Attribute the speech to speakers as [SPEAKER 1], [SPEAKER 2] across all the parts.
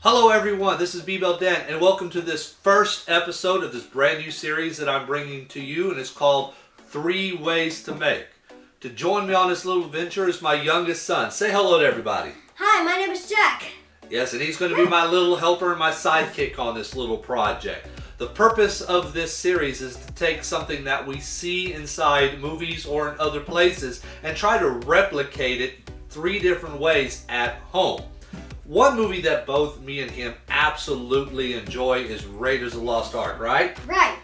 [SPEAKER 1] Hello everyone, this is B-Bell Dent, and welcome to this first episode of this brand new series that I'm bringing to you, and it's called 3 Ways to Make. To join me on this little venture is my youngest son. Say hello to everybody.
[SPEAKER 2] Hi, my name is Jack.
[SPEAKER 1] Yes, and he's going to be my little helper and my sidekick on this little project. The purpose of this series is to take something that we see inside movies or in other places and try to replicate it 3 different ways at home. One movie that both me and him absolutely enjoy is Raiders of the Lost Ark, right?
[SPEAKER 2] Right.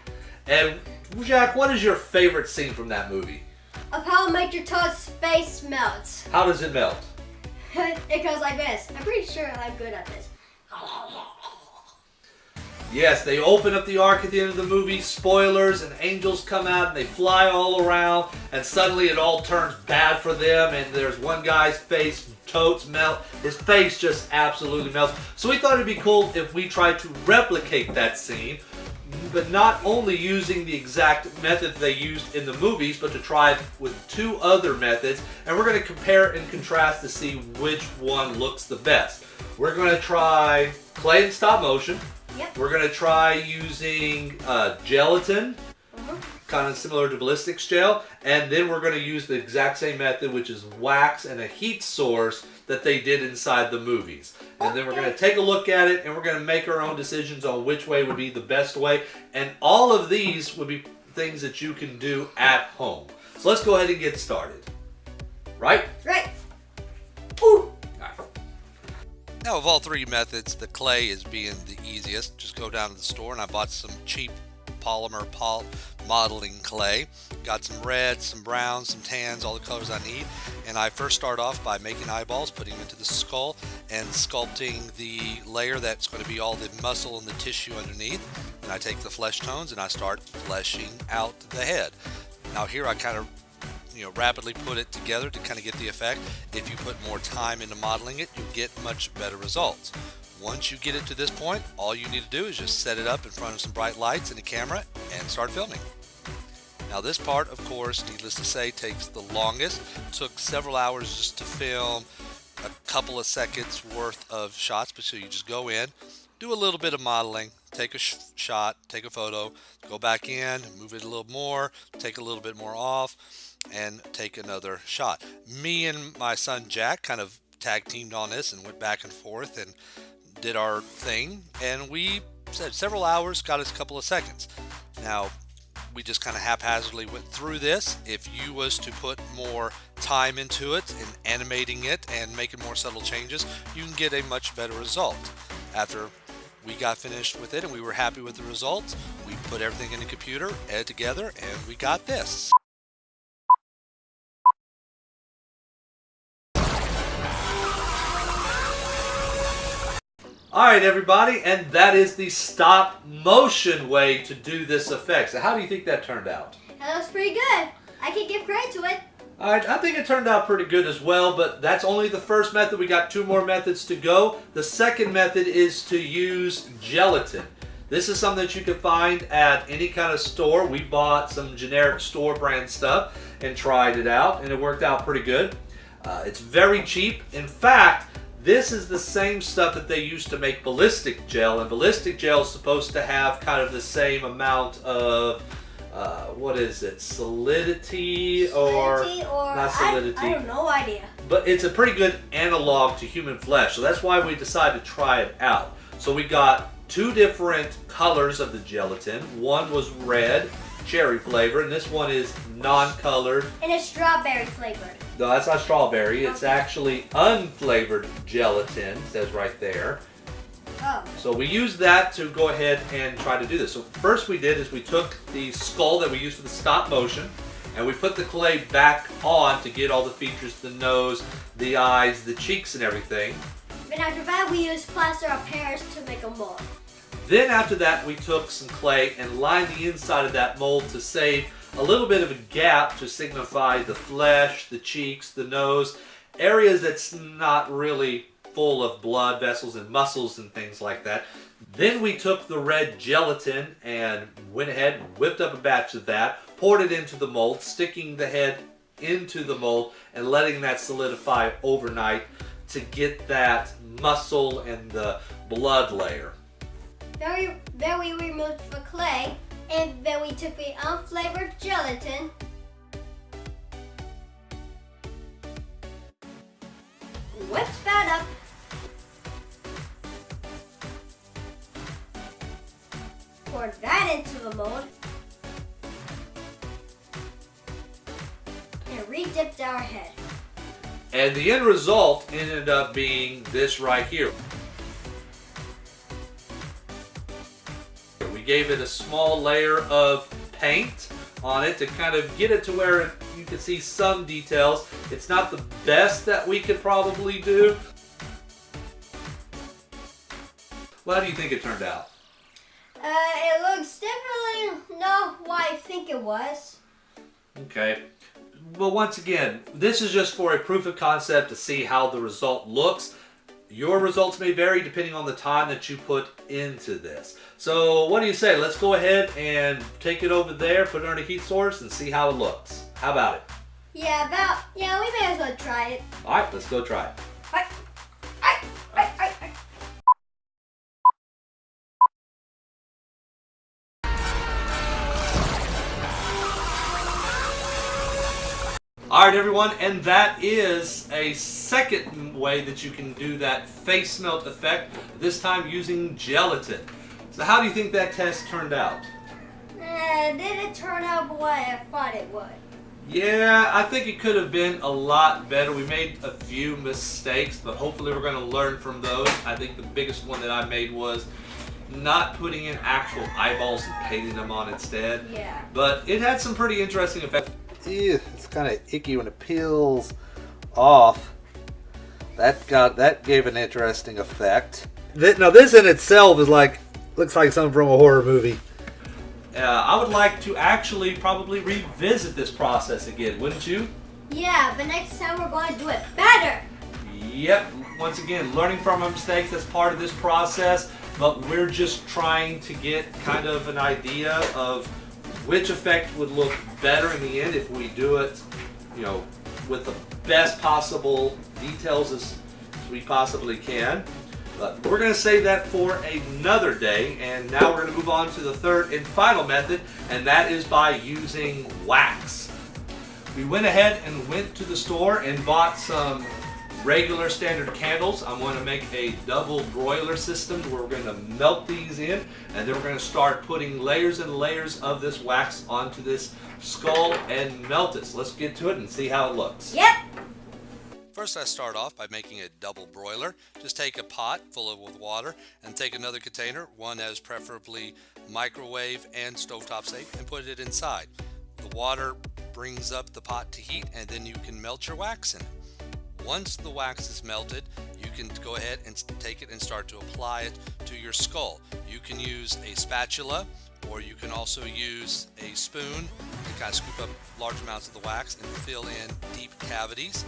[SPEAKER 1] And Jack, what is your favorite scene from that movie?
[SPEAKER 2] Of how Major Toad's face melts.
[SPEAKER 1] How does it melt?
[SPEAKER 2] It goes like this. I'm pretty sure I'm good at this.
[SPEAKER 1] Yes, they open up the Ark at the end of the movie, spoilers, and angels come out and they fly all around, and suddenly it all turns bad for them, and there's one guy's face, Toad's melt, his face just absolutely melts. So we thought it'd be cool if we tried to replicate that scene, but not only using the exact method they used in the movies, but to try it with 2 other methods, and we're going to compare and contrast to see which one looks the best. We're going to try clay and stop motion.
[SPEAKER 2] Yep.
[SPEAKER 1] We're going to try using gelatin, kind of similar to ballistics gel, and then we're going to use the exact same method, which is wax and a heat source that they did inside the movies. And then we're going to take a look at it, and we're going to make our own decisions on which way would be the best way. And all of these would be things that you can do at home. So let's go ahead and get started. Right?
[SPEAKER 2] Right. Ooh.
[SPEAKER 1] Now, of all 3 methods, the clay is being the easiest. Just go down to the store, and I bought some cheap polymer modeling clay. Got some reds, some browns, some tans, all the colors I need. And I first start off by making eyeballs, putting them into the skull, and sculpting the layer that's going to be all the muscle and the tissue underneath. And I take the flesh tones and I start fleshing out the head. Now here I kind of rapidly put it together to kind of get the effect. If you put more time into modeling it, you get much better results. Once you get it to this point, all you need to do is just set it up in front of some bright lights and a camera and start filming. Now this part, of course, needless to say, takes the longest. It took several hours just to film a couple of seconds worth of shots, but so you just go in, do a little bit of modeling, take a shot, take a photo, go back in, move it a little more, take a little bit more off, and take another shot. Me and my son Jack kind of tag teamed on this and went back and forth and did our thing, and we said several hours got us a couple of seconds. Now we just kind of haphazardly went through this. If you was to put more time into it and animating it and making more subtle changes, you can get a much better result. After we got finished with it and we were happy with the results, we put everything in the computer, edited together, and we got this. Alright everybody, and that is the stop motion way to do this effect. So how do you think that turned out?
[SPEAKER 2] That looks pretty good. I can give credit to it.
[SPEAKER 1] Alright, I think it turned out pretty good as well, but that's only the first method. We got 2 more methods to go. The second method is to use gelatin. This is something that you can find at any kind of store. We bought some generic store brand stuff and tried it out, and it worked out pretty good. It's very cheap. In fact, this is the same stuff that they use to make ballistic gel, and ballistic gel is supposed to have kind of the same amount of, what is it, solidity or not solidity?
[SPEAKER 2] I have no idea.
[SPEAKER 1] But it's a pretty good analog to human flesh, so that's why we decided to try it out. So we got 2 different colors of the gelatin. One was red, cherry flavor, and this one is non-colored.
[SPEAKER 2] And it's strawberry flavored.
[SPEAKER 1] No, that's not strawberry. It's actually unflavored gelatin, it says right there.
[SPEAKER 2] Oh.
[SPEAKER 1] So we used that to go ahead and try to do this. So first we did is we took the skull that we used for the stop motion, and we put the clay back on to get all the features, the nose, the eyes, the cheeks, and everything.
[SPEAKER 2] And after that, we used plaster of Paris to make a mold.
[SPEAKER 1] Then after that, we took some clay and lined the inside of that mold to save a little bit of a gap to signify the flesh, the cheeks, the nose, areas that's not really full of blood vessels and muscles and things like that. Then we took the red gelatin and went ahead and whipped up a batch of that, poured it into the mold, sticking the head into the mold and letting that solidify overnight to get that muscle and the blood layer.
[SPEAKER 2] Then we removed the clay, and then we took the unflavored gelatin. Whipped that up. Poured that into the mold. And re-dipped our head.
[SPEAKER 1] And the end result ended up being this right here. We gave it a small layer of paint on it to kind of get it to where you can see some details. It's not the best that we could probably do. Well, how do you think it turned out?
[SPEAKER 2] It looks definitely not what I think it was.
[SPEAKER 1] Okay. Well, once again, this is just for a proof of concept to see how the result looks. Your results may vary depending on the time that you put into this. So what do you say? Let's go ahead and take it over there, put it on a heat source, and see how it looks. How about it?
[SPEAKER 2] Yeah, we may as well try it.
[SPEAKER 1] All right, let's go try it.
[SPEAKER 2] Alright.
[SPEAKER 1] All right, everyone, and that is a second way that you can do that face melt effect, this time using gelatin. So how do you think that test turned out?
[SPEAKER 2] Didn't turn out the way I thought it would.
[SPEAKER 1] Yeah, I think it could have been a lot better. We made a few mistakes, but hopefully we're going to learn from those. I think the biggest one that I made was not putting in actual eyeballs and painting them on instead.
[SPEAKER 2] Yeah.
[SPEAKER 1] But it had some pretty interesting effects.
[SPEAKER 3] Ew, it's kind of icky when it peels off. That gave an interesting effect. Now this in itself is looks like something from a horror movie.
[SPEAKER 1] I would like to actually probably revisit this process again, wouldn't you?
[SPEAKER 2] Yeah, but next time we're going to do it better.
[SPEAKER 1] Yep. Once again, learning from our mistakes, that's part of this process, but we're just trying to get kind of an idea of which effect would look better in the end if we do it, with the best possible details as we possibly can. But we're going to save that for another day, and now we're going to move on to the third and final method, and that is by using wax. We went ahead and went to the store and bought some regular standard candles. I'm going to make a double broiler system where we're going to melt these in, and then we're going to start putting layers and layers of this wax onto this skull and melt it. So let's get to it and see how it looks.
[SPEAKER 2] Yep.
[SPEAKER 1] First, I start off by making a double broiler. Just take a pot full of water and take another container, one that is preferably microwave and stovetop safe, and put it inside. The water brings up the pot to heat, and then you can melt your wax in it. Once the wax is melted, you can go ahead and take it and start to apply it to your skull. You can use a spatula, or you can also use a spoon to kind of scoop up large amounts of the wax and fill in deep cavities.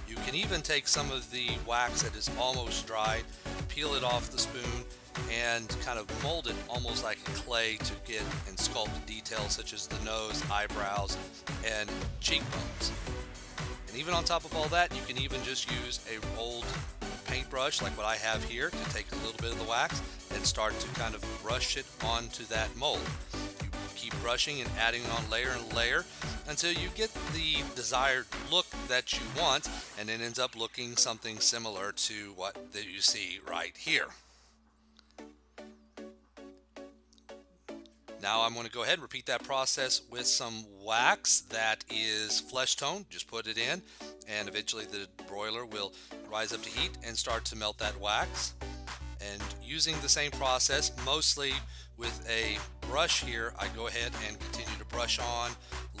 [SPEAKER 1] You can even take some of the wax that is almost dried, peel it off the spoon, and kind of mold it almost like a clay to get and sculpt details such as the nose, eyebrows, and cheekbones. And even on top of all that, you can even just use a old paintbrush like what I have here to take a little bit of the wax and start to kind of brush it onto that mold. You keep brushing and adding on layer and layer until you get the desired look that you want, and it ends up looking something similar to what that you see right here. Now I'm going to go ahead and repeat that process with some wax that is flesh tone. Just put it in, and eventually the broiler will rise up to heat and start to melt that wax. And using the same process, mostly with a brush here, I go ahead and continue to brush on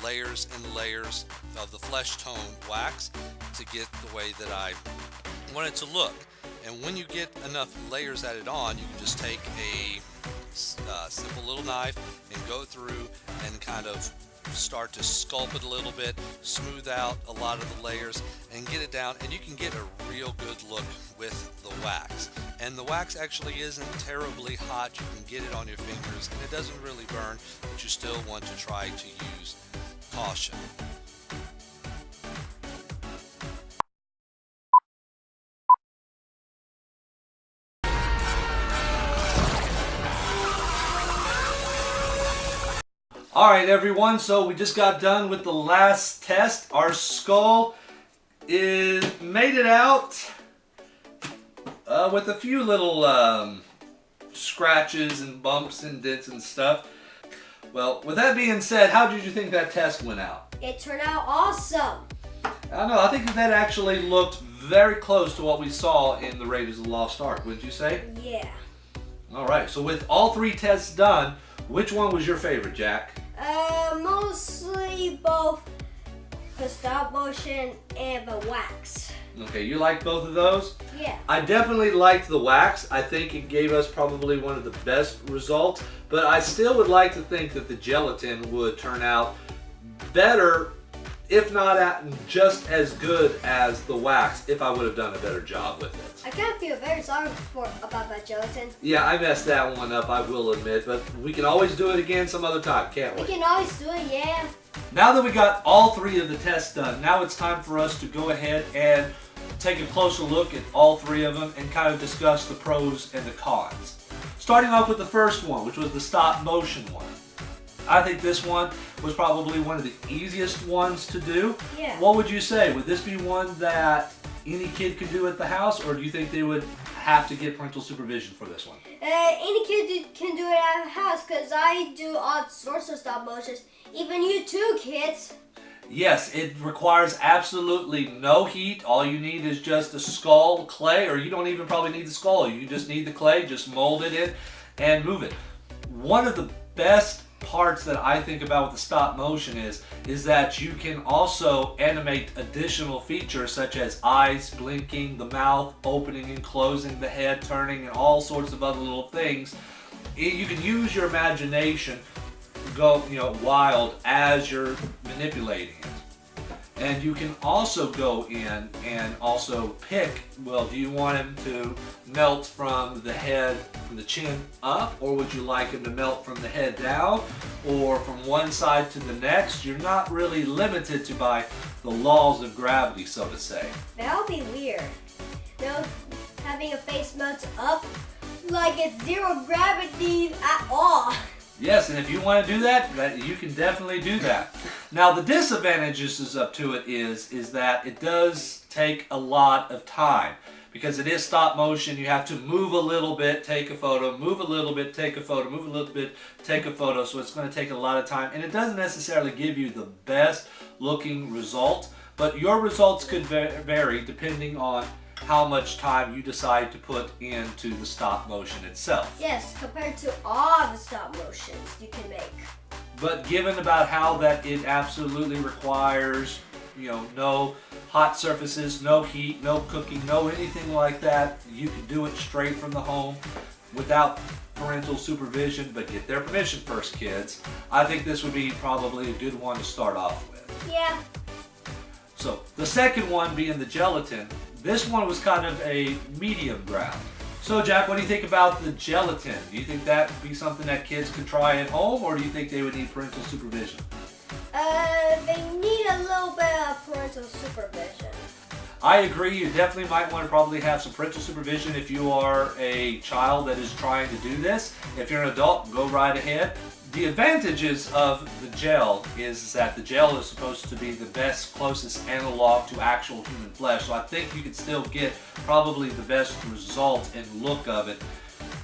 [SPEAKER 1] layers and layers of the flesh tone wax to get the way that I want it to look. And when you get enough layers added on, you can just take a simple little knife and go through and kind of start to sculpt it a little bit, smooth out a lot of the layers, and get it down, and you can get a real good look with the wax. And the wax actually isn't terribly hot. You can get it on your fingers and it doesn't really burn, but you still want to try to use caution.
[SPEAKER 3] All right, everyone, so we just got done with the last test. Our skull made it out with a few little scratches and bumps and dents and stuff. Well, with that being said, how did you think that test went out?
[SPEAKER 2] It turned out awesome.
[SPEAKER 3] I don't know, I think that actually looked very close to what we saw in the Raiders of the Lost Ark, wouldn't you say?
[SPEAKER 2] Yeah.
[SPEAKER 3] All right, so with all 3 tests done, which one was your favorite, Jack?
[SPEAKER 2] Mostly both the stop motion and the wax.
[SPEAKER 3] Okay, you like both of those?
[SPEAKER 2] Yeah.
[SPEAKER 3] I definitely liked the wax. I think it gave us probably one of the best results, but I still would like to think that the gelatin would turn out better, if not just as good as the wax, if I would have done a better job with it.
[SPEAKER 2] I kind of feel very sorry about that gelatin.
[SPEAKER 3] Yeah, I messed that one up, I will admit, but we can always do it again some other time, can't we?
[SPEAKER 2] We can always do it, yeah.
[SPEAKER 3] Now that we got all 3 of the tests done, now it's time for us to go ahead and take a closer look at all 3 of them and kind of discuss the pros and the cons. Starting off with the first one, which was the stop motion one. I think this one was probably one of the easiest ones to do.
[SPEAKER 2] Yeah.
[SPEAKER 3] What would you say? Would this be one that any kid could do at the house, or do you think they would have to get parental supervision for this one?
[SPEAKER 2] Any kid can do it at the house because I do all sorts of stop motions. Even you too, kids.
[SPEAKER 3] Yes, it requires absolutely no heat. All you need is just a skull, clay, or you don't even probably need the skull. You just need the clay, just mold it in and move it. One of the best parts that I think about with the stop motion is that you can also animate additional features such as eyes blinking, the mouth opening and closing, the head turning, and all sorts of other little things. You can use your imagination, go wild as you're manipulating it. And you can also go in and also pick, well, do you want him to melt from the head, from the chin up, or would you like him to melt from the head down, or from one side to the next? You're not really limited to by the laws of gravity, so to say.
[SPEAKER 2] That would be weird. Having a face melt up like it's zero gravity at all.
[SPEAKER 3] Yes, and if you want to do that, you can definitely do that. Now, the disadvantages up to it is that it does take a lot of time. Because it is stop motion, you have to move a little bit, take a photo, move a little bit, take a photo, move a little bit, take a photo. So it's going to take a lot of time. And it doesn't necessarily give you the best looking result. But your results could vary depending on how much time you decide to put into the stop motion itself.
[SPEAKER 2] Yes, compared to all the stop motions you can make.
[SPEAKER 3] But given about how that it absolutely requires, no hot surfaces, no heat, no cooking, no anything like that, you can do it straight from the home without parental supervision, but get their permission first, kids. I think this would be probably a good one to start off with.
[SPEAKER 2] Yeah.
[SPEAKER 3] So the second one being the gelatin. This one was kind of a medium ground. So Jack, what do you think about the gelatin? Do you think that would be something that kids could try at home, or do you think they would need parental supervision?
[SPEAKER 2] They need a little bit of parental supervision.
[SPEAKER 3] I agree. You definitely might want to probably have some parental supervision if you are a child that is trying to do this. If you're an adult, go right ahead. The advantages of the gel is that the gel is supposed to be the best, closest analog to actual human flesh. So I think you could still get probably the best result and look of it.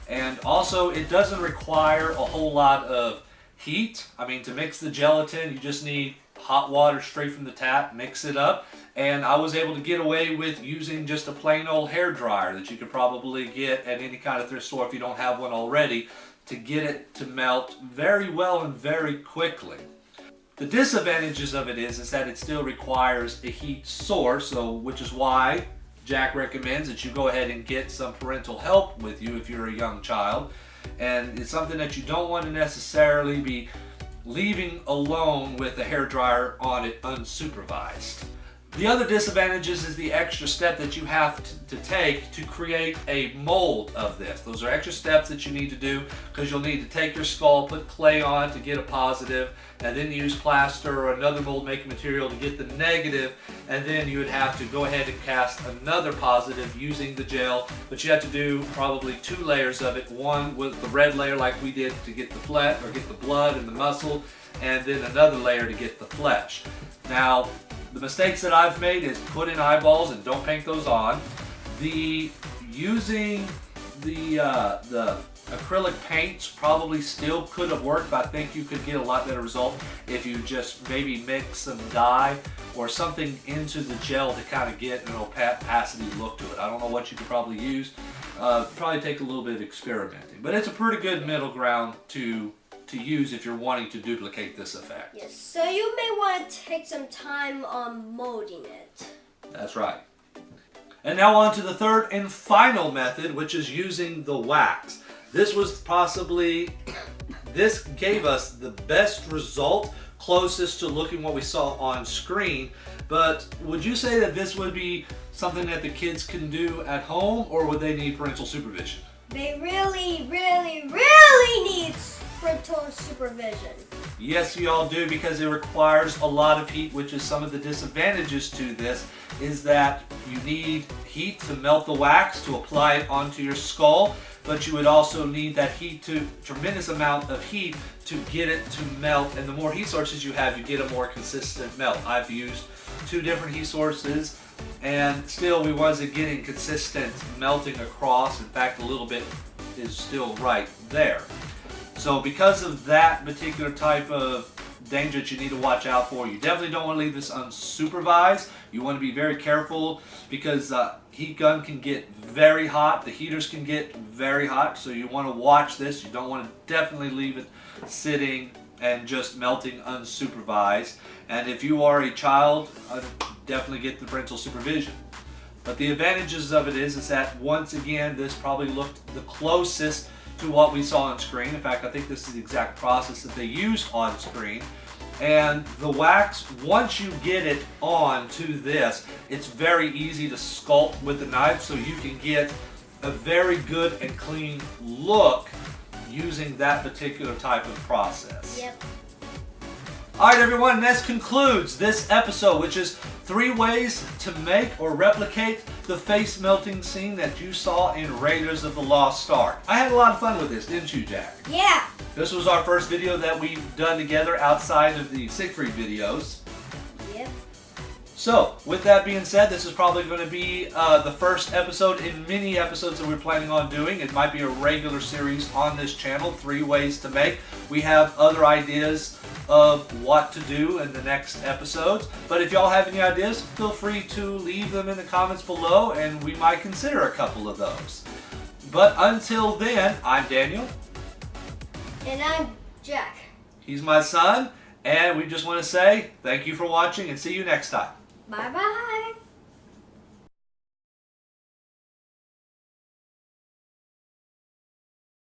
[SPEAKER 3] And also, it doesn't require a whole lot of heat. I mean, to mix the gelatin, you just need hot water straight from the tap, mix it up. And I was able to get away with using just a plain old hair dryer that you could probably get at any kind of thrift store if you don't have one already, to get it to melt very well and very quickly. The disadvantages of it is that it still requires a heat source, which is why Jack recommends that you go ahead and get some parental help with you if you're a young child. And it's something that you don't want to necessarily be leaving alone with a hairdryer on it unsupervised. The other disadvantages is the extra step that you have to take to create a mold of this. Those are extra steps that you need to do because you'll need to take your skull, put clay on to get a positive, and then use plaster or another mold making material to get the negative, and then you would have to go ahead and cast another positive using the gel, but you have to do probably 2 layers of it, one with the red layer like we did to get the flesh or get the blood and the muscle, and then another layer to get the flesh. Now, the mistakes that I've made is put in eyeballs and don't paint those on. Using the acrylic paints probably still could have worked, but I think you could get a lot better result if you just maybe mix some dye or something into the gel to kind of get an opacity look to it. I don't know what you could probably use. Probably take a little bit of experimenting, but it's a pretty good middle ground to use if you're wanting to duplicate this effect.
[SPEAKER 2] Yes, so you may want to take some time on molding it.
[SPEAKER 3] That's right. And now on to the third and final method, which is using the wax. This gave us the best result, closest to looking what we saw on screen. But would you say that this would be something that the kids can do at home, or would they need parental supervision?
[SPEAKER 2] They really, really, really need parental supervision.
[SPEAKER 3] Yes, we all do, because it requires a lot of heat, which is some of the disadvantages to this, is that you need heat to melt the wax to apply it onto your skull, but you would also need that heat tremendous amount of heat to get it to melt, and the more heat sources you have, you get a more consistent melt. I've used 2 different heat sources, and still we wasn't getting consistent melting across. In fact, a little bit is still right there. So because of that particular type of danger that you need to watch out for, you definitely don't want to leave this unsupervised. You want to be very careful because heat gun can get very hot. The heaters can get very hot, so you want to watch this. You don't want to definitely leave it sitting and just melting unsupervised. And if you are a child, definitely get the parental supervision. But the advantages of it is that once again, this probably looked the closest to what we saw on screen. In fact, I think this is the exact process that they used on screen. And the wax, once you get it on to this, it's very easy to sculpt with the knife, so you can get a very good and clean look using that particular type of process.
[SPEAKER 2] Yep.
[SPEAKER 3] Alright everyone, this concludes this episode, which is 3 ways to make or replicate the face melting scene that you saw in Raiders of the Lost Ark. I had a lot of fun with this, didn't you, Jack?
[SPEAKER 2] Yeah.
[SPEAKER 3] This was our first video that we've done together outside of the Siegfried videos.
[SPEAKER 2] Yep.
[SPEAKER 3] So, with that being said, this is probably going to be the first episode in many episodes that we're planning on doing. It might be a regular series on this channel, 3 ways to make. We have other ideas of what to do in the next episodes. But if y'all have any ideas, feel free to leave them in the comments below, and we might consider a couple of those. But until then, I'm Daniel.
[SPEAKER 2] And I'm Jack.
[SPEAKER 3] He's my son, and we just want to say thank you for watching and see you next time.
[SPEAKER 2] Bye-bye.